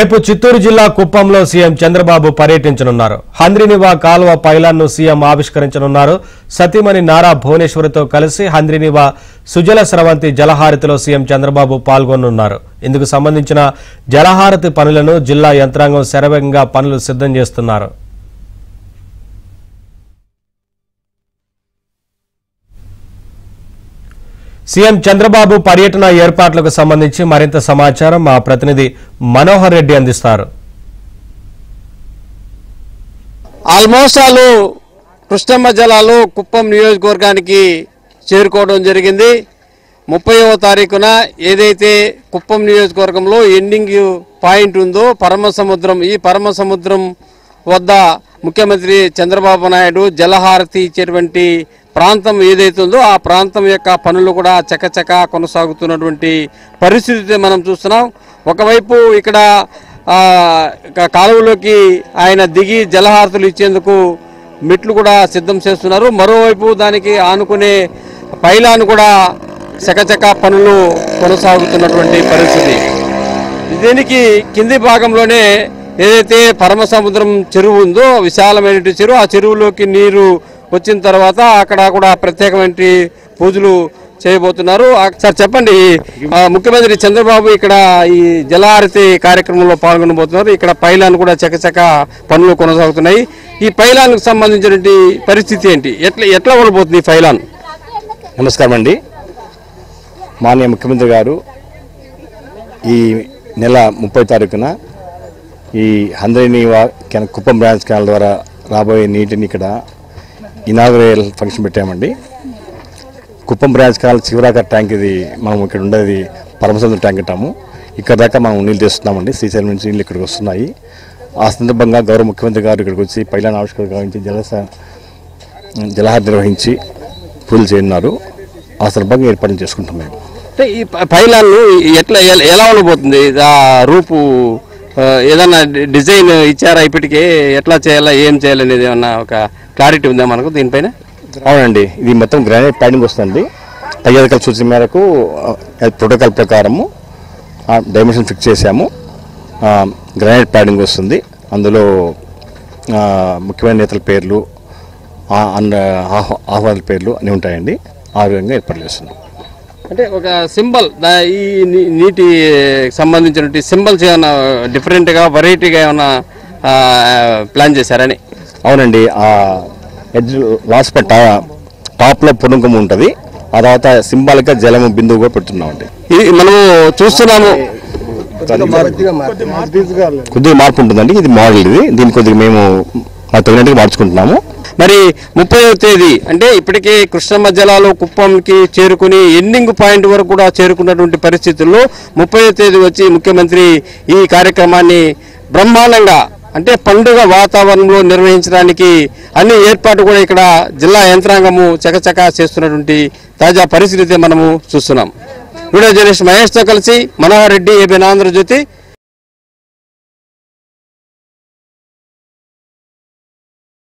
రేపు చిత్తూరు జిల్లా కుప్పంలో సీఎం చంద్రబాబు పర్యటించనున్నారు. హంద్రినివా కాలువ పైలాన్ను సీఎం ఆవిష్కరించనున్నారు. సతీమణి నారా భువనేశ్వరితో కలిసి హంద్రినివా సుజల స్రవంతి జలహారతిలో సీఎం చంద్రబాబు పాల్గొనున్నారు. ఇందుకు సంబంధించిన జలహారతి పనులను జిల్లా యంత్రాంగం శరవేగంగా పనులు సిద్ధం చేస్తున్నారు. సీఎం చంద్రబాబు పర్యటన ఏర్పాట్లకు సంబంధించి మరింత సమాచారం మా ప్రతినిధి మనోహర్ రెడ్డి అందిస్తారు. ఆల్మోస్ట్ కృష్ణమ్మ జలాలు కుప్పం నియోజకవర్గానికి చేరుకోవడం జరిగింది. 30వ తారీఖున ఏదైతే కుప్పం నియోజకవర్గంలో ఎండింగ్ పాయింట్ ఉందో పరమసముద్రం, ఈ పరమసముద్రం వద్ద ముఖ్యమంత్రి చంద్రబాబు నాయుడు జలహారతి ఇచ్చేటువంటి ప్రాంతం ఏదైతే ఉందో ఆ ప్రాంతం యొక్క పనులు కూడా చకచక కొనసాగుతున్నటువంటి పరిస్థితి మనం చూస్తున్నాం. ఒకవైపు ఇక్కడ కాలువలోకి ఆయన దిగి జలహారతులు ఇచ్చేందుకు మెట్లు కూడా సిద్ధం చేస్తున్నారు. మరోవైపు దానికి ఆనుకునే పైలాన్ కూడా చకచక పనులు కొనసాగుతున్నటువంటి పరిస్థితి. దీనికి కింది భాగంలోనే ఏదైతే పరమసముద్రం చెరువు ఉందో విశాలమైన చెరువు, ఆ చెరువులోకి నీరు వచ్చిన తర్వాత అక్కడ కూడా ప్రత్యేకమైన పూజలు చేయబోతున్నారు. సార్ చెప్పండి, ముఖ్యమంత్రి చంద్రబాబు ఇక్కడ ఈ జలహారతి కార్యక్రమంలో పాల్గొనబోతున్నారు. ఇక్కడ పైలాన్ కూడా చకచక పనులు కొనసాగుతున్నాయి. ఈ పైలాన్కు సంబంధించినటువంటి పరిస్థితి ఏంటి, ఎట్లా ఉండబోతుంది ఈ పైలాన్? నమస్కారం అండి. మాన్య ముఖ్యమంత్రి గారు ఈ నెల 30వ తారీఖున ఈ హంద్రినివా కుప్పం బ్రాంచ్ కెనాల్ ద్వారా రాబోయే నీటిని ఇక్కడ ఇనాగరేల్ ఫంక్షన్ పెట్టామండి. కుప్పం బ్రాంచ్ కెనాల్ చివరాక ట్యాంక్, ఇది మనం ఇక్కడ ఉండేది పరమసముద్రం ట్యాంక్ అంటాము. ఇక్కడ దాకా మనం నీళ్ళు తెస్తున్నామండి. శ్రీశైలం నుంచి నీళ్ళు ఇక్కడికి వస్తున్నాయి. ఆ సందర్భంగా గౌరవ ముఖ్యమంత్రి గారు ఇక్కడికి వచ్చి పైలాన్ ఆవిష్కరించి జలహారతి నిర్వహించి పూజలు చేయనున్నారు. ఆ సందర్భంగా ఏర్పాట్లు చేసుకుంటాం మేము. అంటే ఈ పైలాన్ ఎలా ఉండబోతుంది? ఆ రూపు ఏదన్నా డిజైన్ ఇచ్చారా ఇప్పటికే? ఎట్లా చేయాలా, ఏం చేయాలనేది ఏమన్నా ఒక క్లారిటీ ఉందా మనకు దీనిపైన? అవునండి, ఇది మొత్తం గ్రానైట్ ప్యాడింగ్ వస్తుంది. పై అధికారుల సూచన మేరకు ప్రోటోకాల్ ప్రకారము డైమెన్షన్ ఫిక్స్ చేశాము. గ్రానైట్ ప్యాడింగ్ వస్తుంది. అందులో ముఖ్యమైన నేతల పేర్లు, ఆహ్వానాల పేర్లు అన్నీ ఉంటాయండి. ఆ విధంగా ఏర్పాటు చేస్తున్నాం. అంటే ఒక సింబల్, ఈ నీటి సంబంధించిన సింబల్స్ ఏమైనా డిఫరెంట్గా వెరైటీగా ఏమైనా ప్లాన్ చేశారని? అవునండి, ఆ ఎడ్జ్ లాస్ట్ టాప్లో పుణుకం ఉంటుంది. ఆ తర్వాత సింబాలిక్గా జలము బిందువు కూడా పెడుతున్నామండి. ఇది మనము చూస్తున్నాము, కొద్దిగా మార్పు ఉంటుందండి. ఇది మోడల్, ఇది దీన్ని కొద్దిగా మేము తగినట్టుగా మార్చుకుంటున్నాము. మరి 30వ తేదీ అంటే ఇప్పటికే కృష్ణమ్మ జలాలు కుప్పంకి చేరుకుని ఎండింగ్ పాయింట్ వరకు కూడా చేరుకున్నటువంటి పరిస్థితుల్లో 30వ తేదీ వచ్చి ముఖ్యమంత్రి ఈ కార్యక్రమాన్ని బ్రహ్మాండంగా అంటే పండుగ వాతావరణంలో నిర్వహించడానికి అన్ని ఏర్పాటు కూడా ఇక్కడ జిల్లా యంత్రాంగము చకచక చేస్తున్నటువంటి తాజా పరిస్థితి మనము చూస్తున్నాం. వీడియో జర్నలిస్ట్ మహేష్తో కలిసి మనోహర్ రెడ్డి, ఏబిఎన్ ఆంధ్రజ్యోతి.